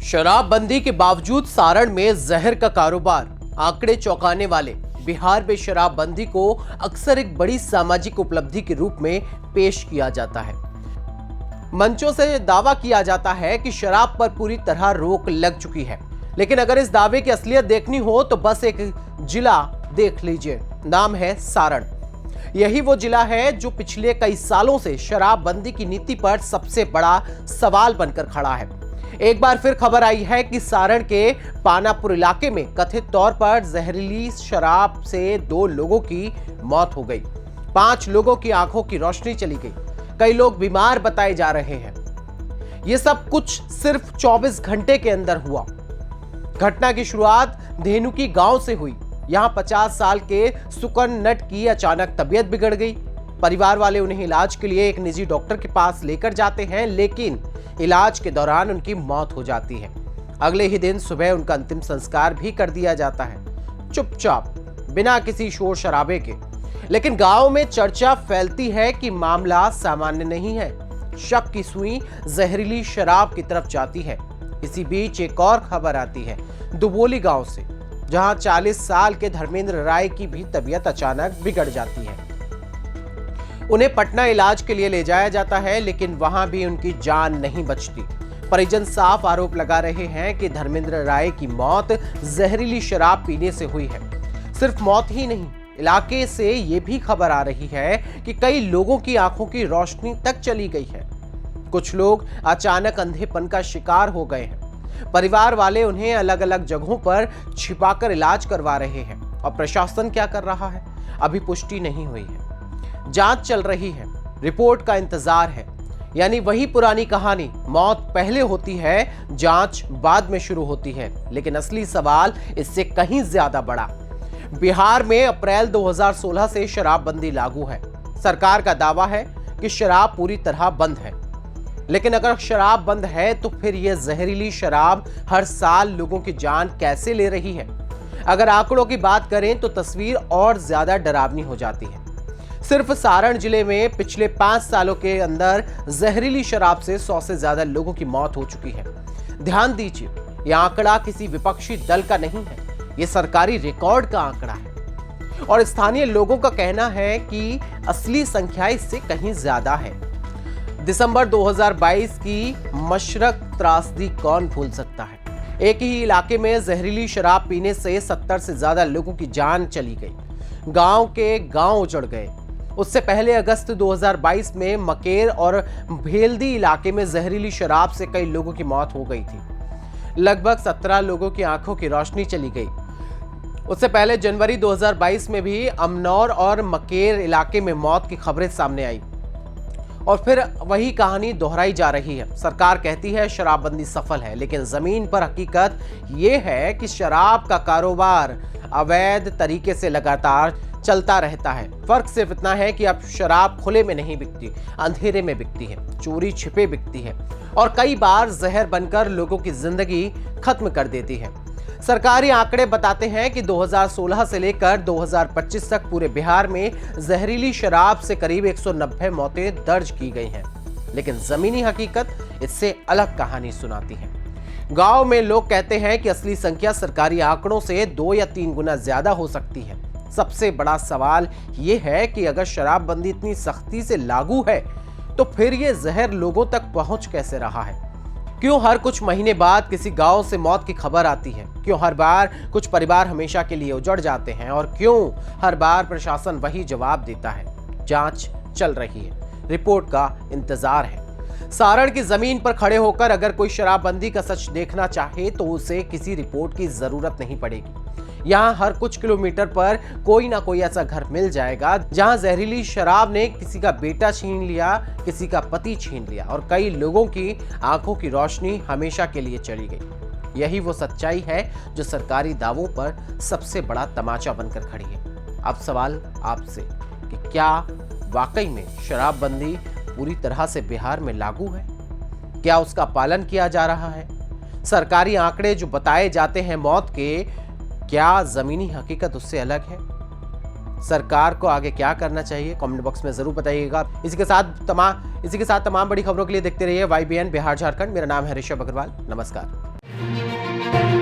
शराबबंदी के बावजूद सारण में जहर का कारोबार, आंकड़े चौंकाने वाले। बिहार में शराबबंदी को अक्सर एक बड़ी सामाजिक उपलब्धि के रूप में पेश किया जाता है। मंचों से दावा किया जाता है कि शराब पर पूरी तरह रोक लग चुकी है, लेकिन अगर इस दावे की असलियत देखनी हो तो बस एक जिला देख लीजिए, नाम है सारण। यही वो जिला है जो पिछले कई सालों से शराबबंदी की नीति पर सबसे बड़ा सवाल बनकर खड़ा है। एक बार फिर खबर आई है कि सारण के पानापुर इलाके में कथित तौर पर जहरीली शराब से 2 लोगों की मौत हो गई, 5 लोगों की आंखों की रोशनी चली गई, कई लोग बीमार बताए जा रहे हैं। यह सब कुछ सिर्फ 24 घंटे के अंदर हुआ। घटना की शुरुआत धेनुकी गांव से हुई। यहां 50 साल के सुकन नट की अचानक तबीयत बिगड़ गई। परिवार वाले उन्हें इलाज के लिए एक निजी डॉक्टर के पास लेकर जाते हैं, लेकिन इलाज के दौरान उनकी मौत हो जाती है। अगले ही दिन सुबह उनका अंतिम संस्कार भी कर दिया जाता है, चुपचाप, बिना किसी शोर शराबे के। लेकिन गांव में चर्चा फैलती है कि मामला सामान्य नहीं है। शक की सुई जहरीली शराब की तरफ जाती है। इसी बीच एक और खबर आती है दुबोली गांव से, जहां 40 साल के धर्मेंद्र राय की भी तबीयत अचानक बिगड़ जाती है। उन्हें पटना इलाज के लिए ले जाया जाता है, लेकिन वहां भी उनकी जान नहीं बचती। परिजन साफ आरोप लगा रहे हैं कि धर्मेंद्र राय की मौत जहरीली शराब पीने से हुई है। सिर्फ मौत ही नहीं, इलाके से ये भी खबर आ रही है कि कई लोगों की आंखों की रोशनी तक चली गई है। कुछ लोग अचानक अंधेपन का शिकार हो गए हैं। परिवार वाले उन्हें अलग अलग जगहों पर छिपाकर इलाज करवा रहे हैं। और प्रशासन क्या कर रहा है, अभी पुष्टि नहीं हुई है। जांच चल रही है, रिपोर्ट का इंतजार है। यानी वही पुरानी कहानी, मौत पहले होती है, जांच बाद में शुरू होती है। लेकिन असली सवाल इससे कहीं ज्यादा बड़ा। बिहार में अप्रैल 2016 से शराबबंदी लागू है। सरकार का दावा है कि शराब पूरी तरह बंद है, लेकिन अगर शराब बंद है तो फिर यह जहरीली शराब हर साल लोगों की जान कैसे ले रही है? अगर आंकड़ों की बात करें तो तस्वीर और ज्यादा डरावनी हो जाती है। सिर्फ सारण जिले में पिछले 5 सालों के अंदर जहरीली शराब से 100 से ज्यादा लोगों की मौत हो चुकी है। ध्यान दीजिए, यह आंकड़ा किसी विपक्षी दल का नहीं है, यह सरकारी रिकॉर्ड का आंकड़ा है। और स्थानीय लोगों का कहना है कि असली संख्या इससे कहीं ज्यादा है। दिसंबर 2022 की मशरक त्रासदी कौन भूल सकता है? एक ही इलाके में जहरीली शराब पीने से 70 से ज्यादा लोगों की जान चली गई। गांव के गांव उजड़ गए। उससे पहले अगस्त 2022 में मकेर और भेल्दी इलाके में जहरीली शराब से कई लोगों की मौत हो गई थी। लगभग 17 लोगों की आंखों की रोशनी चली गई। उससे पहले जनवरी 2022 में भी अमनौर और मकेर इलाके में मौत की खबरें सामने आई। और फिर वही कहानी दोहराई जा रही है। सरकार कहती है शराबबंदी सफल है, लेकिन जमीन पर हकीकत यह है कि शराब का कारोबार अवैध तरीके से लगातार चलता रहता है। फर्क सिर्फ इतना है कि अब शराब खुले में नहीं बिकती, अंधेरे में बिकती है, चोरी छिपे बिकती है और कई बार जहर बनकर लोगों की जिंदगी खत्म कर देती है। सरकारी आंकड़े बताते हैं कि 2016 से लेकर 2025 तक पूरे बिहार में जहरीली शराब से करीब 190 मौतें दर्ज की गई हैं। लेकिन जमीनी हकीकत इससे अलग कहानी सुनाती है। गांव में लोग कहते हैं कि असली संख्या सरकारी आंकड़ों से 2 या 3 गुना ज्यादा हो सकती है। सबसे बड़ा सवाल यह है कि अगर शराबबंदी इतनी सख्ती से लागू है तो फिर यह जहर लोगों तक पहुंच कैसे रहा है? क्यों हर कुछ महीने बाद किसी गांव से मौत की खबर आती है? क्यों हर बार कुछ परिवार हमेशा के लिए उजड़ जाते हैं? और क्यों हर बार प्रशासन वही जवाब देता है? जांच चल रही है, रिपोर्ट का इंतजार है। सारण की जमीन पर खड़े होकर अगर कोई शराबबंदी का सच देखना चाहे तो उसे किसी रिपोर्ट की जरूरत नहीं पड़ेगी। यहाँ हर कुछ किलोमीटर पर कोई ना कोई ऐसा घर मिल जाएगा जहां जहरीली शराब ने किसी का बेटा छीन लिया, किसी का पति छीन लिया और कई लोगों की आंखों की रोशनी हमेशा के लिए चली गई। यही वो सच्चाई है जो सरकारी दावों पर सबसे बड़ा तमाचा बनकर खड़ी है। अब सवाल आपसे कि क्या वाकई में शराबबंदी पूरी तरह से बिहार में लागू है? क्या उसका पालन किया जा रहा है? सरकारी आंकड़े जो बताए जाते हैं मौत के, क्या जमीनी हकीकत उससे अलग है? सरकार को आगे क्या करना चाहिए? कमेंट बॉक्स में जरूर बताइएगा। इसी के साथ तमाम बड़ी खबरों के लिए देखते रहिए YBN बिहार झारखंड। मेरा नाम है ऋषभ अग्रवाल। नमस्कार। है।